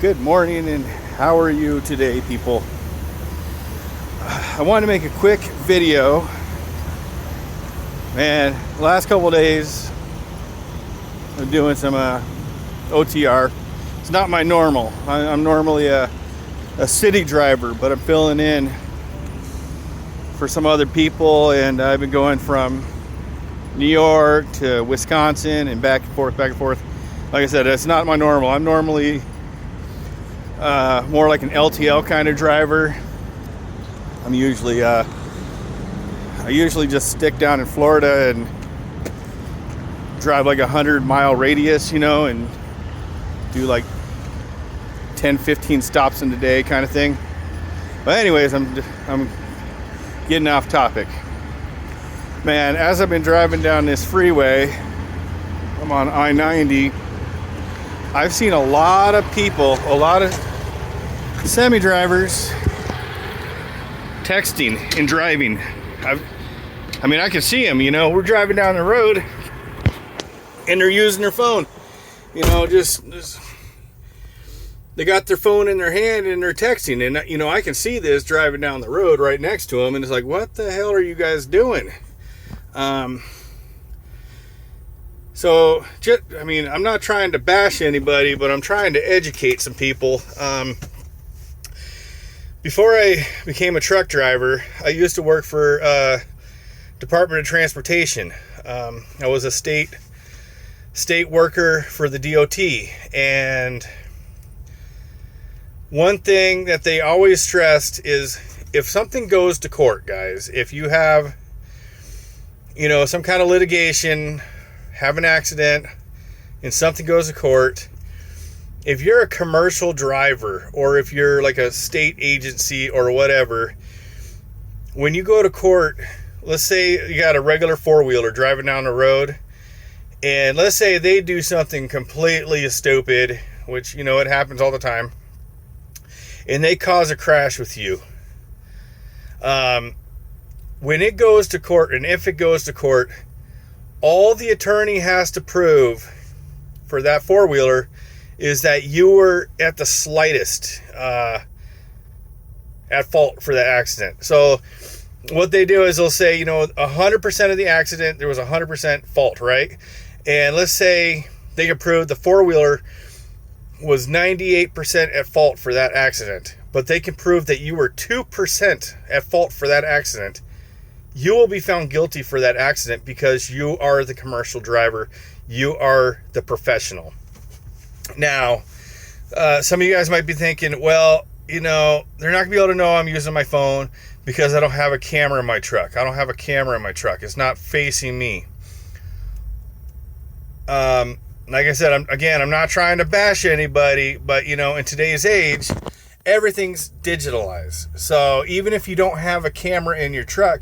Good morning, and how are you today, people? I wanted to make a quick video. Man, the last couple days I'm doing some OTR. It's not my normal. I'm normally a city driver, but I'm filling in for some other people, and I've been going from New York to Wisconsin and back and forth. Like I said, it's not my normal. I'm normally more like an LTL kind of driver. I usually just stick down in Florida and drive like 100-mile radius, and do like 10-15 stops in a day kind of thing. But anyways, I'm getting off topic. Man, as I've been driving down this freeway, I'm on I-90, I've seen a lot of people, a lot of semi-drivers texting and driving. I can see them, we're driving down the road and they're using their phone. Just they got their phone in their hand and they're texting. And, I can see this driving down the road right next to them. And it's like, what the hell are you guys doing? I'm not trying to bash anybody, but I'm trying to educate some people. Before I became a truck driver, I used to work for Department of Transportation. I was a state worker for the DOT, and one thing that they always stressed is if something goes to court, guys, if you have, some kind of litigation, have an accident, and something goes to court, if you're a commercial driver or if you're like a state agency or whatever, when you go to court, let's say you got a regular four-wheeler driving down the road, and let's say they do something completely stupid, which, it happens all the time, and they cause a crash with you. When it goes to court, and if it goes to court, all the attorney has to prove for that four-wheeler is that you were at the slightest at fault for that accident. So what they do is they'll say, 100% of the accident, there was 100% fault, right? And let's say they can prove the four-wheeler was 98% at fault for that accident, but they can prove that you were 2% at fault for that accident. You will be found guilty for that accident because you are the commercial driver. You are the professional. Now, some of you guys might be thinking, well, they're not going to be able to know I'm using my phone because I don't have a camera in my truck. I don't have a camera in my truck. It's not facing me. Like I said, I'm not trying to bash anybody, but, in today's age, everything's digitalized. So even if you don't have a camera in your truck,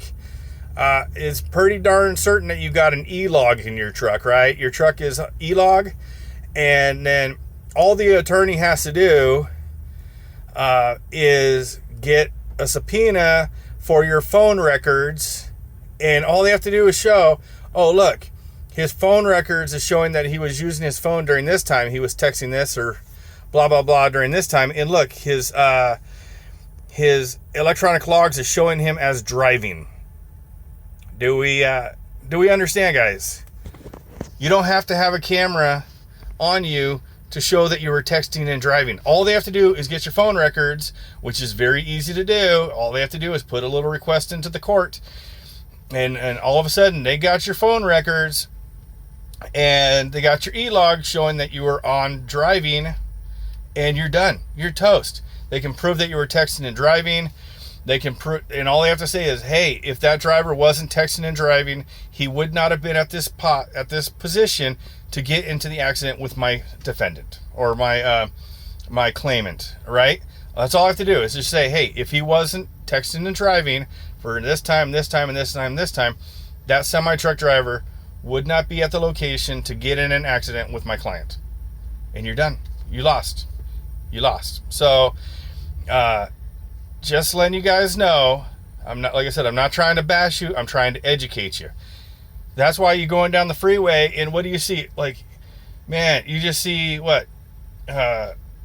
it's pretty darn certain that you got an e-log in your truck, right? Your truck is e-log, and then all the attorney has to do is get a subpoena for your phone records, and all they have to do is show, oh, look, his phone records is showing that he was using his phone during this time. He was texting this or blah, blah, blah during this time. And look, his electronic logs is showing him as driving. Do we understand, guys? You don't have to have a camera on you to show that you were texting and driving. All they have to do is get your phone records, which is very easy to do. All they have to do is put a little request into the court, and all of a sudden they got your phone records and they got your e-log showing that you were on driving, and you're done. You're toast. They can prove that you were texting and driving. They can prove, and all they have to say is, hey, if that driver wasn't texting and driving, he would not have been at this position to get into the accident with my defendant or my claimant, right? That's all I have to do is just say, hey, if he wasn't texting and driving for this time, and this time, that semi-truck driver would not be at the location to get in an accident with my client. And you're done. You lost. So, just letting you guys know, I'm not trying to bash you. I'm trying to educate you. That's why you're going down the freeway, and what do you see? Like, man, you just see what?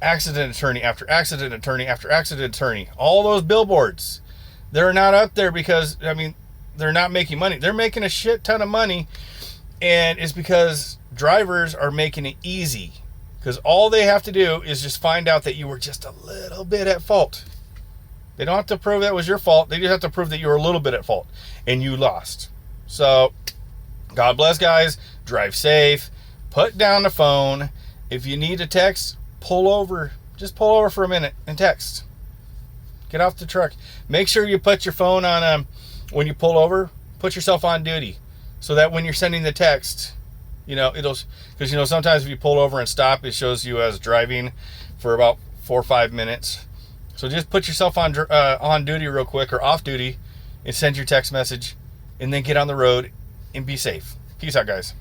accident attorney after accident attorney after accident attorney. All those billboards. They're not up there because, I mean, they're not making money. They're making a shit ton of money, and it's because drivers are making it easy. Because all they have to do is just find out that you were just a little bit at fault. They don't have to prove that was your fault. They just have to prove that you were a little bit at fault and you lost. So, God bless, guys. Drive safe. Put down the phone. If you need to text, pull over. Just pull over for a minute and text. Get off the truck. Make sure you put your phone on, when you pull over, put yourself on duty. So that when you're sending the text, you know, it'll, because, you know, sometimes if you pull over and stop, it shows you as driving for about 4 or 5 minutes. So just put yourself on duty real quick, or off duty, and send your text message, and then get on the road and be safe. Peace out, guys.